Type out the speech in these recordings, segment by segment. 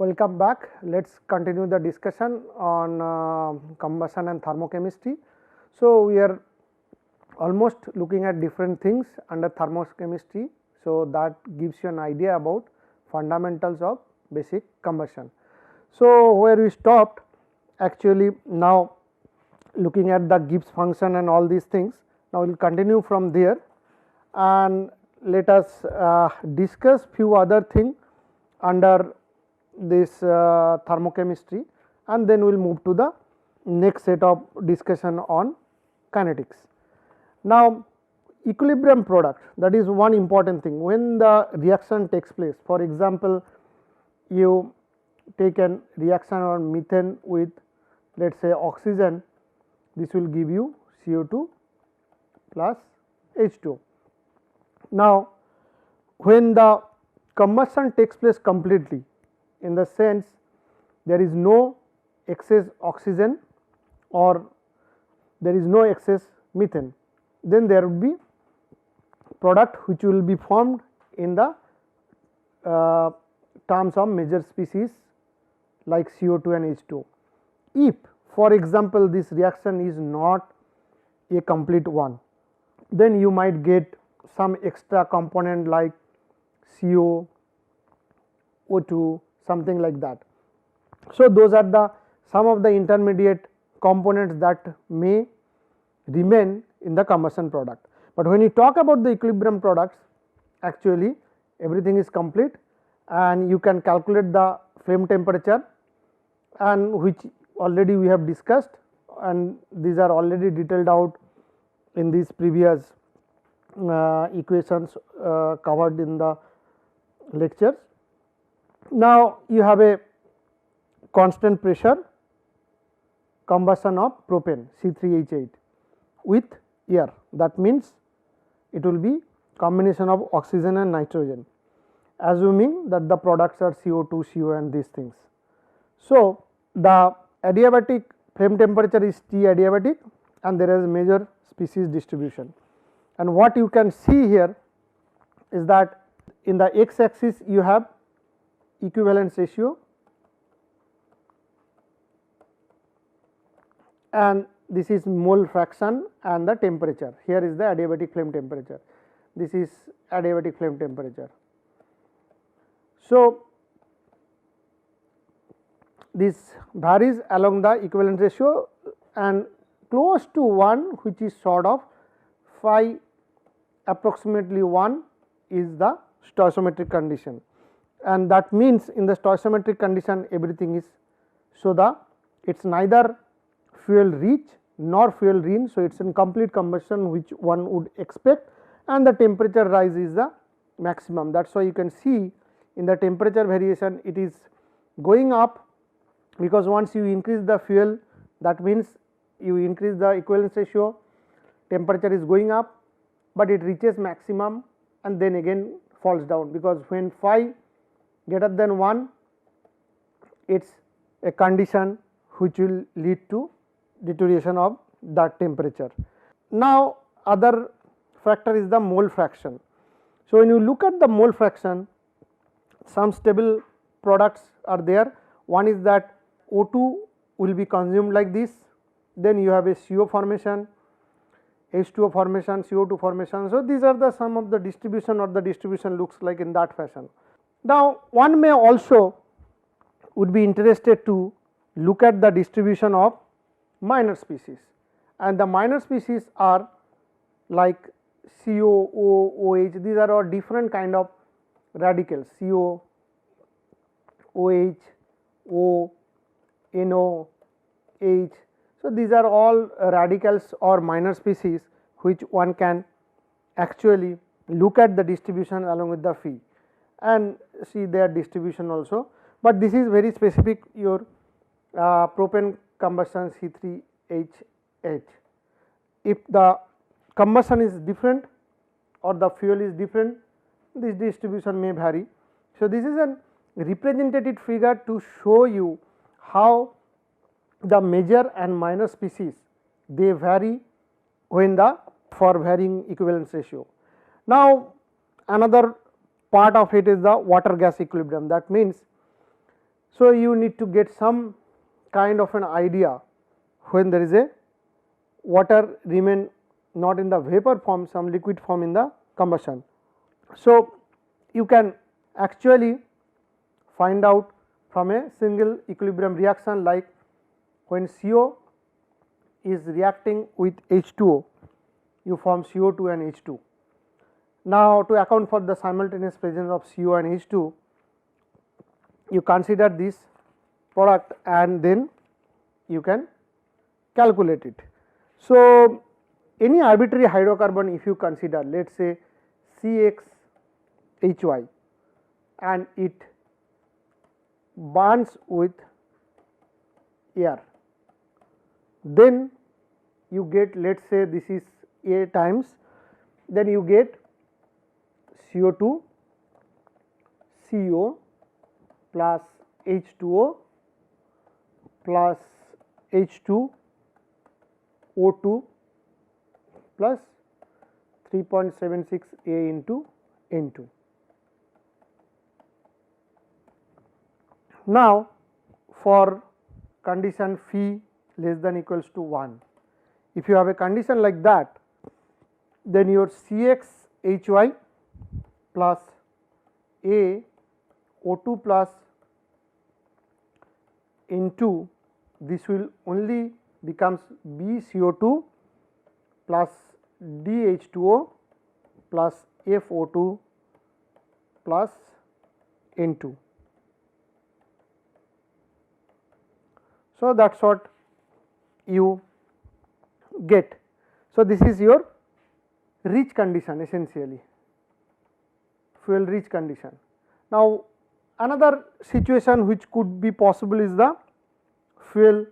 Welcome back. Let us continue the discussion on combustion and thermochemistry. So, we are almost looking at different things under thermochemistry. So, that gives you an idea about fundamentals of basic combustion. So, where we stopped actually now looking at the Gibbs function and all these things. Now, we will continue from there and let us discuss few other things under this thermochemistry, and then we will move to the next set of discussion on kinetics. Now, equilibrium product, that is one important thing. When the reaction takes place, for example, you take a reaction on methane with let us say oxygen, this will give you CO2 plus H2O. Now, when the combustion takes place completely, in the sense there is no excess oxygen or there is no excess methane, then there will be product which will be formed in the terms of major species like CO2 and H2O. If for example, this reaction is not a complete one, then you might get some extra component like CO, O2, something like that. So, those are the some of the intermediate components that may remain in the combustion product. But when you talk about the equilibrium products, actually everything is complete and you can calculate the flame temperature, and which already we have discussed, and these are already detailed out in these previous equations covered in the lectures. Now, you have a constant pressure combustion of propane C3H8 with air, that means it will be combination of oxygen and nitrogen, assuming that the products are CO2, CO and these things. So, the adiabatic flame temperature is T adiabatic and there is major species distribution, and what you can see here is that in the x axis you have equivalence ratio and this is mole fraction and the temperature. Here is the adiabatic flame temperature, this is adiabatic flame temperature. So, this varies along the equivalence ratio and close to 1, which is sort of phi approximately 1 is the stoichiometric condition, and that means in the stoichiometric condition everything is, so the it is neither fuel rich nor fuel lean. So, it is in complete combustion which one would expect, and the temperature rise is the maximum. That is why you can see in the temperature variation it is going up, because once you increase the fuel, that means you increase the equivalence ratio, temperature is going up, but it reaches maximum and then again falls down, because when phi greater than 1, it is a condition which will lead to deterioration of that temperature. Now, other factor is the mole fraction. So, when you look at the mole fraction, some stable products are there. One is that O2 will be consumed like this, then you have a CO formation, H2O formation, CO2 formation. So, these are the some of the distribution, or the distribution looks like in that fashion. Now, one may also would be interested to look at the distribution of minor species, and the minor species are like CO, O, OH, these are all different kind of radicals, CO, OH, O, NO, H. So, these are all radicals or minor species which one can actually look at the distribution along with the phi and see their distribution also, but this is very specific your propane combustion C3H8. If the combustion is different or the fuel is different, this distribution may vary. So, this is a representative figure to show you how the major and minor species they vary when the for varying equivalence ratio. Now, another part of it is the water gas equilibrium, that means So, you need to get some kind of an idea when there is a water remain not in the vapor form, some liquid form in the combustion. So, you can actually find out from a single equilibrium reaction, like when CO is reacting with H2O, you form CO2 and H2. Now, to account for the simultaneous presence of CO and H2, you consider this product and then you can calculate it. So, any arbitrary hydrocarbon if you consider, let us say CXHY, and it burns with air, then you get, let us say this is A times, then you get CO2 CO plus H2O plus H2 O2 plus 3.76 A into N2. Now, for condition phi less than equals to 1, if you have a condition like that, then your CXHY plus A O2 plus N2, this will only becomes BCO2 plus DH2O plus FO2 plus N2. So, that is what you get. So, this is your rich condition, essentially fuel rich condition. Now, another situation which could be possible is the fuel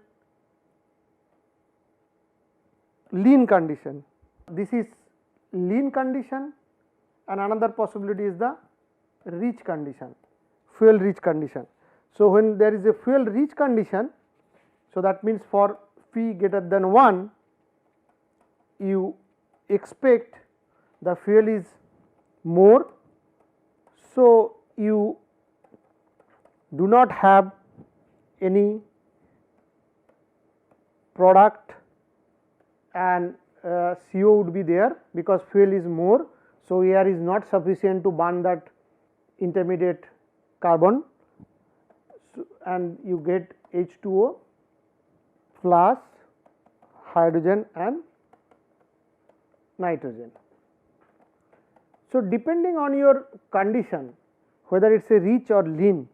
lean condition. This is lean condition, and another possibility is the rich condition, fuel rich condition. So, when there is a fuel rich condition, so that means for phi greater than 1, you expect the fuel is more. So, you do not have any product and CO would be there because fuel is more. So, air is not sufficient to burn that intermediate carbon, and you get H2O plus hydrogen and nitrogen. So, depending on your condition, whether it is a rich or lean,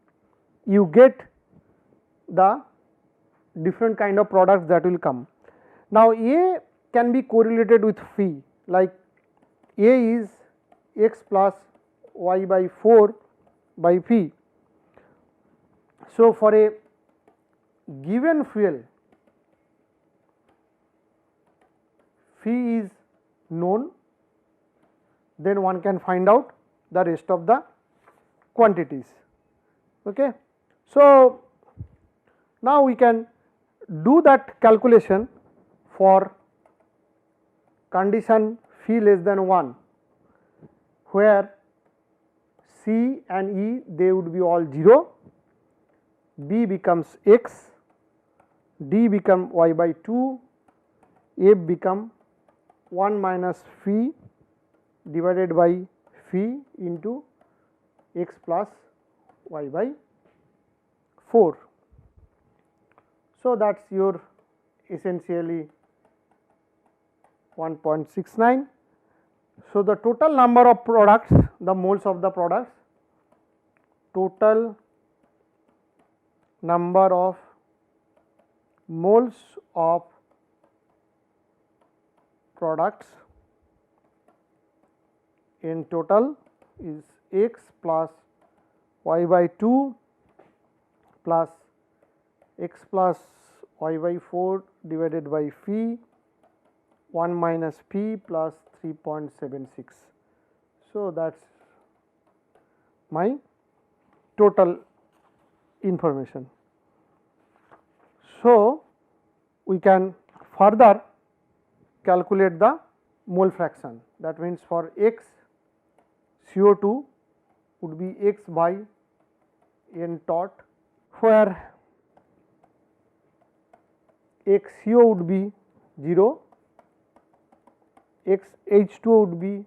you get the different kind of products that will come. Now, A can be correlated with phi, like A is x plus y by 4 by phi. So, for a given fuel, phi is known, then one can find out the rest of the quantities. Okay. So, now we can do that calculation for condition phi less than 1, where C and E they would be all 0, B becomes x, D become y by 2, F become 1 minus phi divided by phi into x plus y by 4. So, that is your essentially 1.69. So, the total number of products, the moles of the products, total number of moles of products in total is x plus y by 2 plus x plus y by 4 divided by phi 1 minus p plus 3.76. So, that is my total information. So, we can further calculate the mole fraction, that means for x CO2 would be x by n tot where XCO would be 0, XH2O would be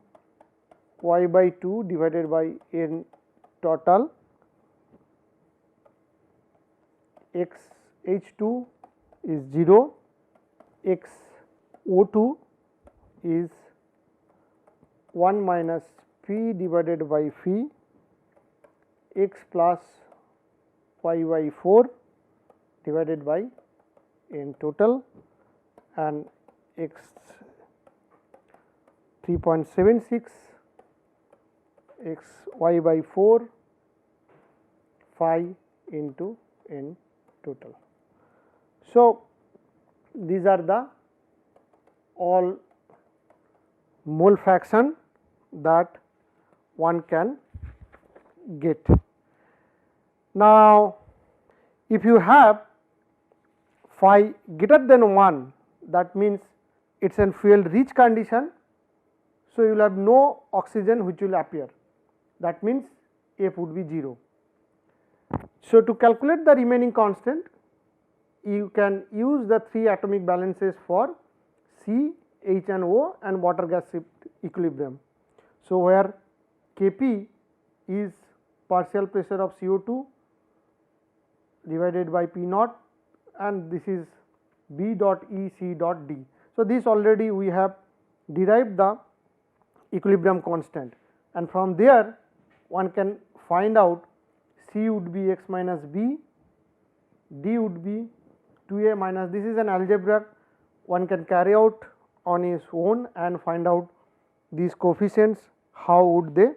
Y by 2 divided by N total, XH2 is 0, XO2 is 1 minus P divided by phi, X plus Y by 4 divided by N total, and X 3.76, X Y by 4 phi into N total. So, these are the all mole fraction that one can get. Now, if you have phi greater than 1, that means it is a fuel rich condition. So, you will have no oxygen which will appear, that means F would be 0. So, to calculate the remaining constant, you can use the 3 atomic balances for C, H and O and water gas shift equilibrium. So, where Kp is partial pressure of CO2 divided by P naught, and this is B dot E C dot D. So, this already we have derived the equilibrium constant, and from there one can find out C would be x minus B, D would be 2A minus, this is an algebra one can carry out on his own and find out these coefficients, how would they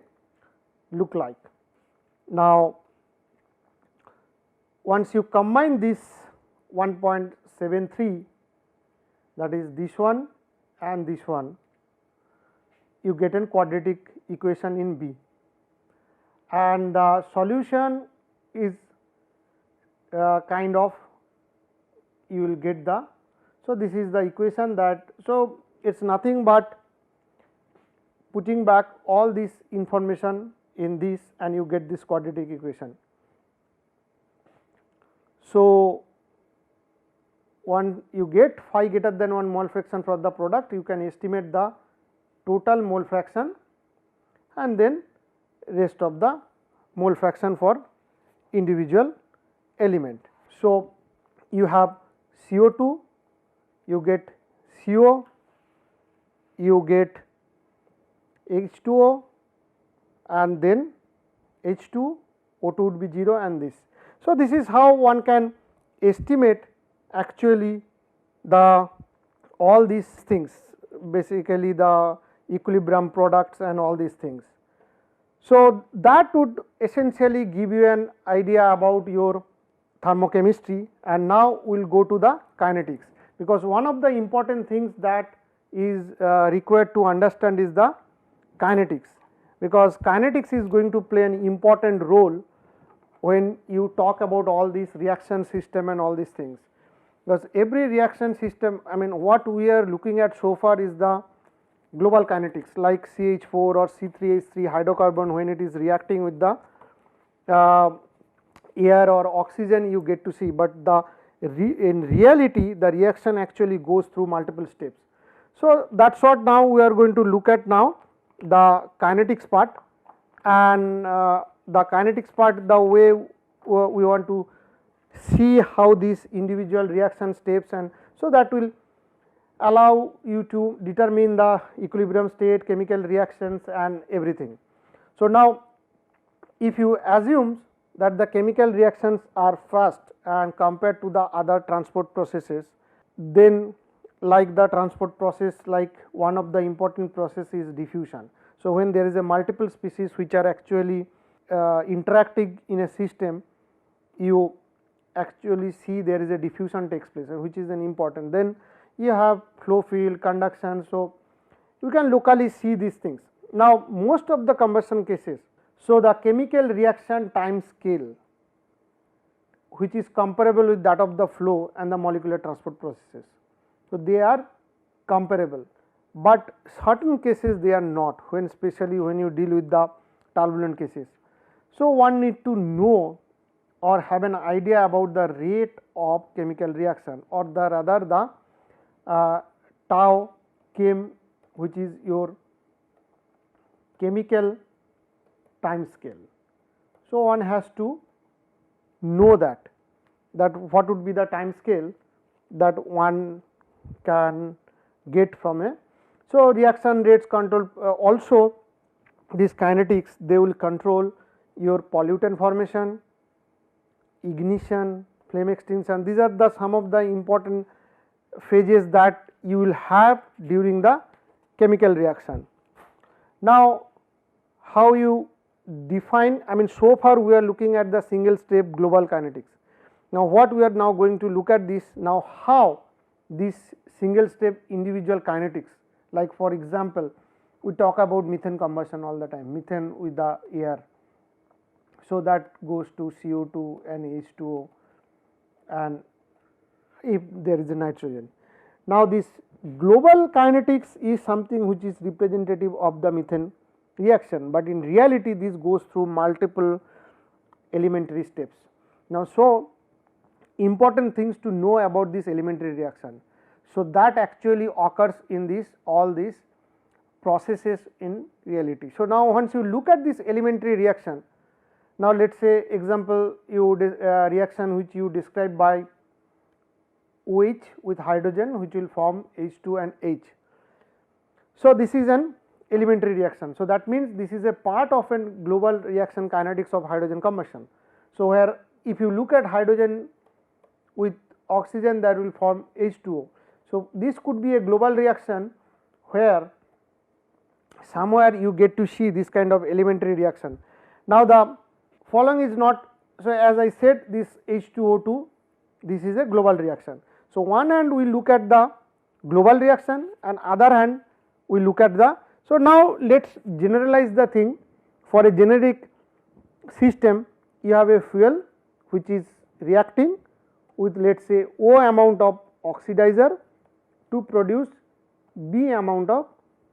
look like. Now, once you combine this 1.73, that is this one and this one, you get a quadratic equation in B, and the solution is kind of you will get the. So, this is the equation that, so it is nothing but putting back all this information in this and you get this quadratic equation. So, one you get phi greater than 1 mole fraction for the product, you can estimate the total mole fraction and then rest of the mole fraction for individual element. So, you have CO2, you get CO, you get H2O and then H2, O2 would be 0 and this. So, this is how one can estimate actually the all these things, basically the equilibrium products and all these things. So, that would essentially give you an idea about your thermochemistry, and now we will go to the kinetics, because one of the important things that is required to understand is the kinetics, because kinetics is going to play an important role when you talk about all these reaction system and all these things, because every reaction system, I mean what we are looking at so far is the global kinetics like CH4 or C3H3 hydrocarbon, when it is reacting with the air or oxygen you get to see, but the in reality the reaction actually goes through multiple steps. So, that is what now we are going to look at now the kinetics part, and the kinetics part, the way we want to see how these individual reaction steps, and so that will allow you to determine the equilibrium state, chemical reactions and everything. So, now if you assume that the chemical reactions are fast and compared to the other transport processes, then like the transport process, like one of the important process is diffusion. So, when there is a multiple species which are actually interacting in a system, you actually see there is a diffusion takes place, which is an important. Then you have flow field, conduction. So, you can locally see these things. Now, most of the combustion cases, so the chemical reaction time scale which is comparable with that of the flow and the molecular transport processes. So, they are comparable, but certain cases they are not, when especially when you deal with the turbulent cases. So, one need to know or have an idea about the rate of chemical reaction, or the rather the tau chem, which is your chemical time scale. So, one has to know that what would be the time scale that one can get from a. So, reaction rates control also these kinetics, they will control your pollutant formation, ignition, flame extinction. These are the some of the important phases that you will have during the chemical reaction. Now, how you define, I mean, so far we are looking at the single step global kinetics. Now, what we are now going to look at this now, how this single step individual kinetics, like for example, we talk about methane combustion all the time, methane with the air. So, that goes to CO2 and H2O, and if there is a nitrogen. Now, this global kinetics is something which is representative of the methane reaction, but in reality this goes through multiple elementary steps. Now, so important things to know about this elementary reaction. So, that actually occurs in this all these processes in reality. So, now once you look at this elementary reaction, now let us say example you reaction which you describe by OH with hydrogen, which will form H2 and H. So, this is an elementary reaction. So, that means this is a part of a global reaction kinetics of hydrogen combustion. So, where if you look at hydrogen with oxygen, that will form H2O. So, this could be a global reaction where somewhere you get to see this kind of elementary reaction. Now, the following is not, so as I said, this H2O2, this is a global reaction. So, one hand we look at the global reaction and other hand we look at the. So, now let us generalize the thing. For a generic system, you have a fuel which is reacting with, let us say, O amount of oxidizer to produce B amount of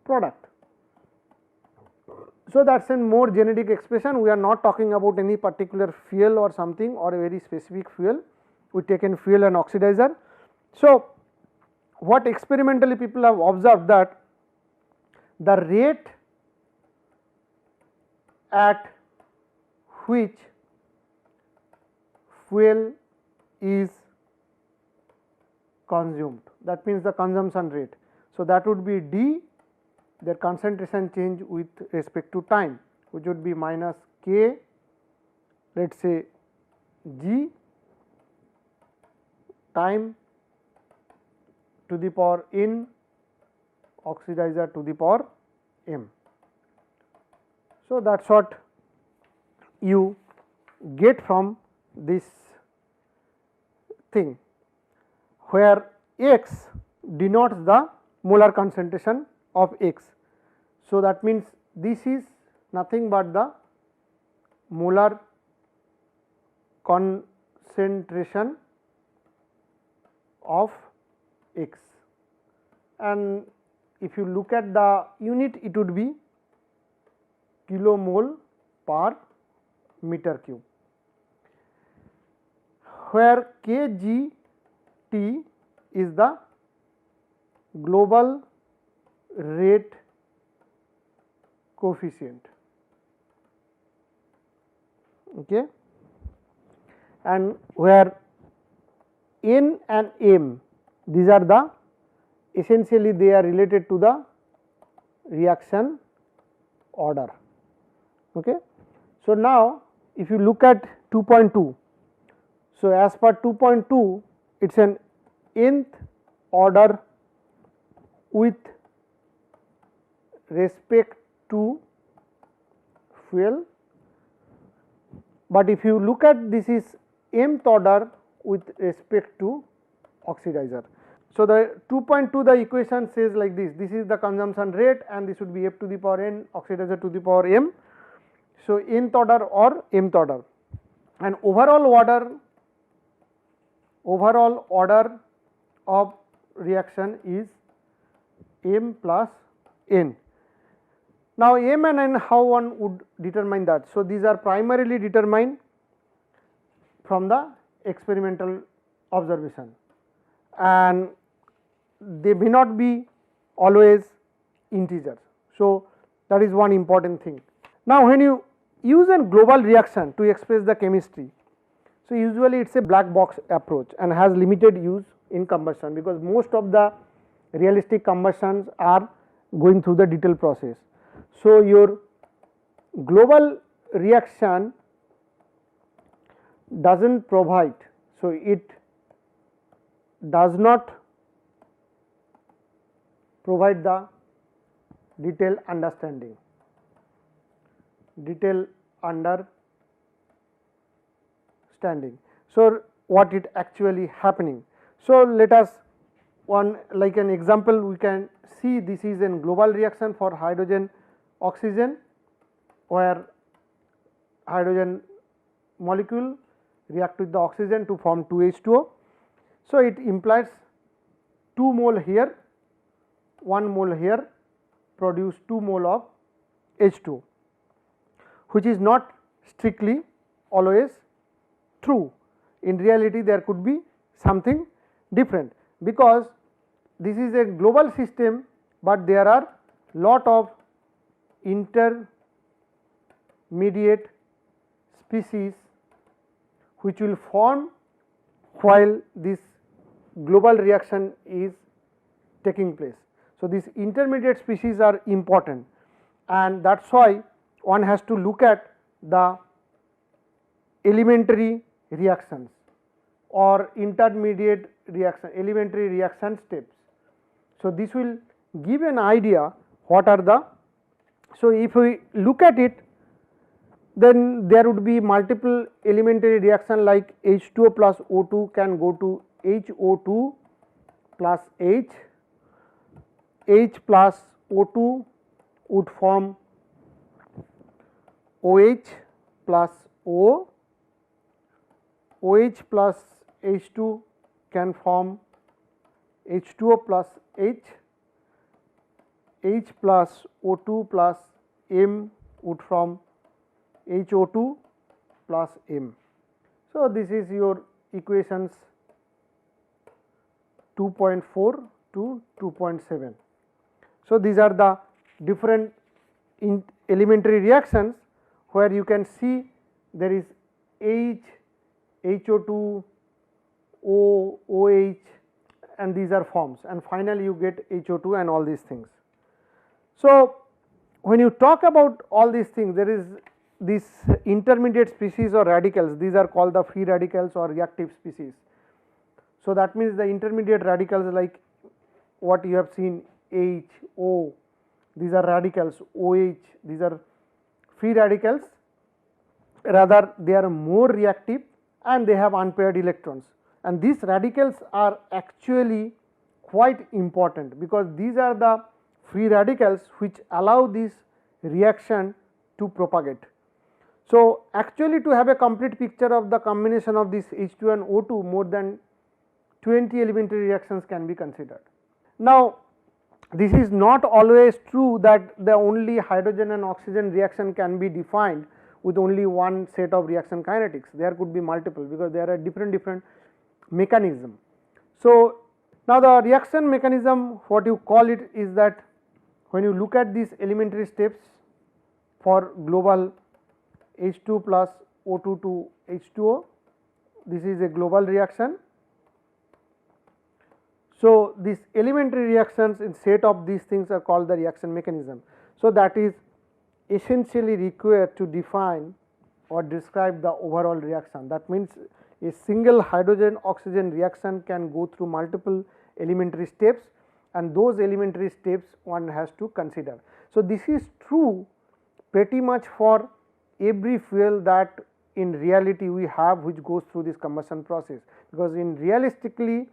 product. So, that is a more generic expression. We are not talking about any particular fuel or something or a very specific fuel. We taken fuel and oxidizer. So, what experimentally people have observed that the rate at which fuel is consumed, that means the consumption rate. So, that would be D, their concentration change with respect to time, which would be minus K, let us say G time to the power n oxidizer to the power m. So, that is what you get from this thing, where X denotes the molar concentration of X. So, that means this is nothing but the molar concentration of X, and if you look at the unit, it would be kilomole per meter cube, where Kgt is the global rate coefficient, okay, and where N and M, these are the essentially they are related to the reaction order. Okay. So, now if you look at 2.2, so as per 2.2, it is an nth order with respect to fuel, but if you look at this is mth order with respect to oxidizer. So, the 2.2 the equation says like this, this is the consumption rate and this would be F to the power n oxidizer to the power m. So, nth order or mth order, and overall order of reaction is m plus n. Now, m and n, how one would determine that? So, these are primarily determined from the experimental observation, and they may not be always integers. So, that is one important thing. Now, when you use a global reaction to express the chemistry, so usually it is a black box approach and has limited use in combustion, because most of the realistic combustions are going through the detailed process. So, your global reaction does not provide, so it does not provide the detailed understanding. So, what it actually happening. So, let us one like an example we can see, this is a global reaction for hydrogen oxygen, where hydrogen molecule react with the oxygen to form 2H2O. So, it implies 2 mole here, 1 mole here, produce 2 mole of H2O, which is not strictly always true. In reality, there could be something different, because this is a global system, but there are lot of intermediate species which will form while this global reaction is taking place. So, these intermediate species are important, and that is why one has to look at the elementary reactions or intermediate reaction, elementary reaction steps. So, this will give an idea what are the. So, if we look at it, then there would be multiple elementary reaction like H2O plus O2 can go to HO2 plus H, H plus O2 would form OH plus O, OH plus H2 can form H2O plus H, H plus O2 plus M would form HO2 plus M. So, this is your equations 2.4 to 2.7. So, these are the different elementary reactions where you can see there is H, HO2, O, OH, and these are forms, and finally you get HO2 and all these things. So, when you talk about all these things, there is this intermediate species or radicals, these are called the free radicals or reactive species. So, that means the intermediate radicals like what you have seen H, O, these are radicals, OH, these are free radicals, rather they are more reactive and they have unpaired electrons, and these radicals are actually quite important, because these are the free radicals which allow this reaction to propagate. So, actually to have a complete picture of the combination of this H2 and O2, more than 20 elementary reactions can be considered. Now, this is not always true that the only hydrogen and oxygen reaction can be defined with only one set of reaction kinetics. There could be multiple, because there are different mechanism. So, now the reaction mechanism, what you call it is that when you look at these elementary steps for global H2 plus O2 to H2O, this is a global reaction. So, these elementary reactions in set of these things are called the reaction mechanism. So, that is essentially required to define or describe the overall reaction. That means, a single hydrogen oxygen reaction can go through multiple elementary steps, and those elementary steps one has to consider. So, this is true pretty much for every fuel that in reality we have which goes through this combustion process, because in realistically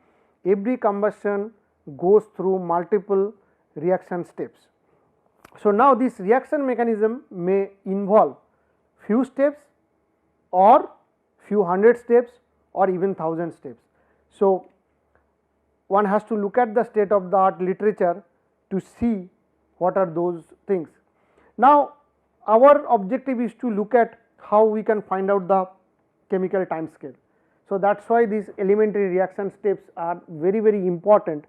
every combustion goes through multiple reaction steps. So, now this reaction mechanism may involve few steps or few hundred steps or even 1000 steps. So, one has to look at the state of the art literature to see what are those things. Now, our objective is to look at how we can find out the chemical time scale. So, that is why these elementary reaction steps are very very important,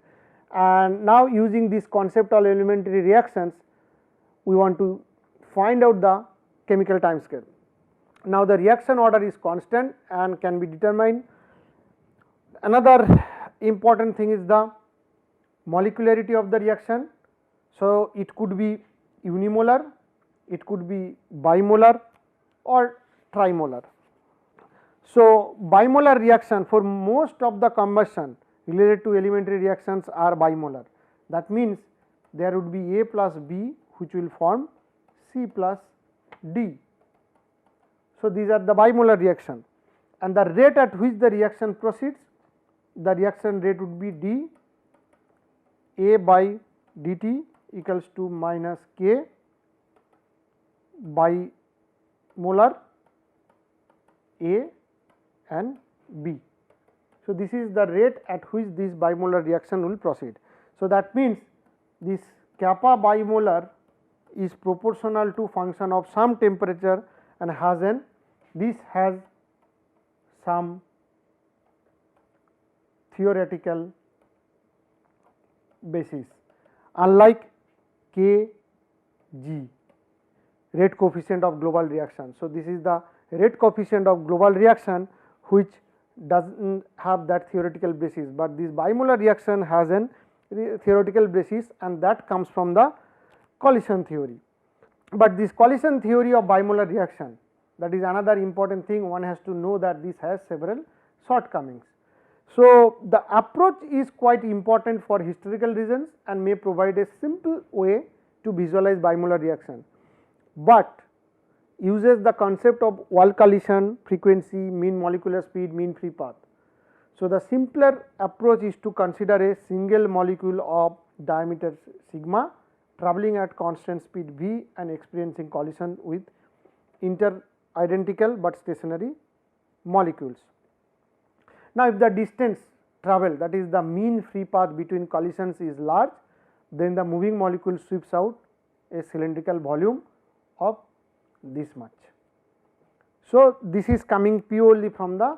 and now using this concept of elementary reactions we want to find out the chemical time scale. Now, the reaction order is constant and can be determined. Another important thing is the molecularity of the reaction. So, it could be unimolar, it could be bimolar or trimolar. So, bimolar reaction for most of the combustion related to elementary reactions are bimolar. That means, there would be A plus B which will form C plus D. So, these are the bimolar reaction, and the rate at which the reaction proceeds, the reaction rate would be d A by dt equals to minus K by molar A and B. So, this is the rate at which this bimolar reaction will proceed. So, that means this kappa bimolar is proportional to function of some temperature and has this has some theoretical basis, unlike Kg, rate coefficient of global reaction. So, this is the rate coefficient of global reaction which does not have that theoretical basis, but this bimolar reaction has an theoretical basis, and that comes from the collision theory. But this collision theory of bimolar reaction, that is another important thing, one has to know that this has several shortcomings. So, the approach is quite important for historical reasons and may provide a simple way to visualize bimolar reaction, but uses the concept of wall collision, frequency, mean molecular speed, mean free path. So, the simpler approach is to consider a single molecule of diameter sigma travelling at constant speed v and experiencing collision with identical but stationary molecules. Now, if the distance travelled, that is the mean free path between collisions, is large, then the moving molecule sweeps out a cylindrical volume of this much. So, this is coming purely from the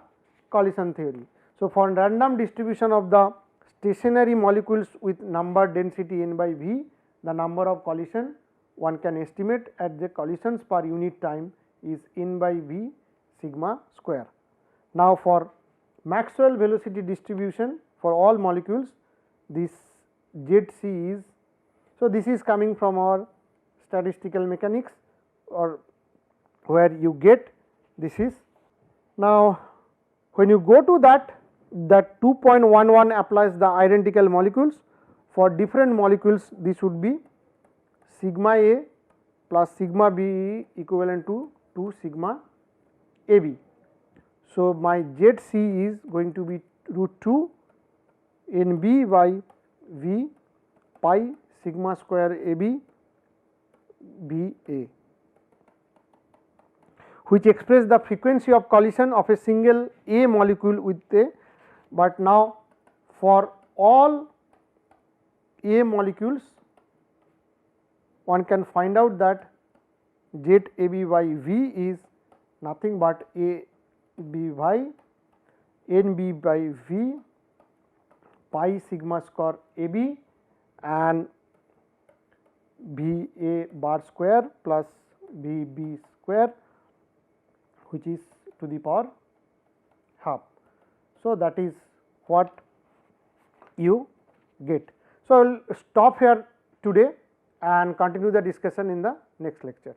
collision theory. So, for random distribution of the stationary molecules with number density n by v, the number of collision one can estimate at the collisions per unit time is n by v sigma square. Now, for Maxwell velocity distribution for all molecules, this ZC is, so this is coming from our statistical mechanics, or where you get this is. Now, when you go to that 2.11 applies the identical molecules. For different molecules, this would be sigma A plus sigma B equivalent to 2 sigma AB. So, my ZC is going to be root 2 NB by V pi sigma square AB BA, which express the frequency of collision of a single A molecule with a, but now for all A molecules one can find out that ZAB by V is nothing but AB by NB by V pi sigma square AB and VA bar square plus VB square, which is to the power half. So, that is what you get. So, I will stop here today and continue the discussion in the next lecture.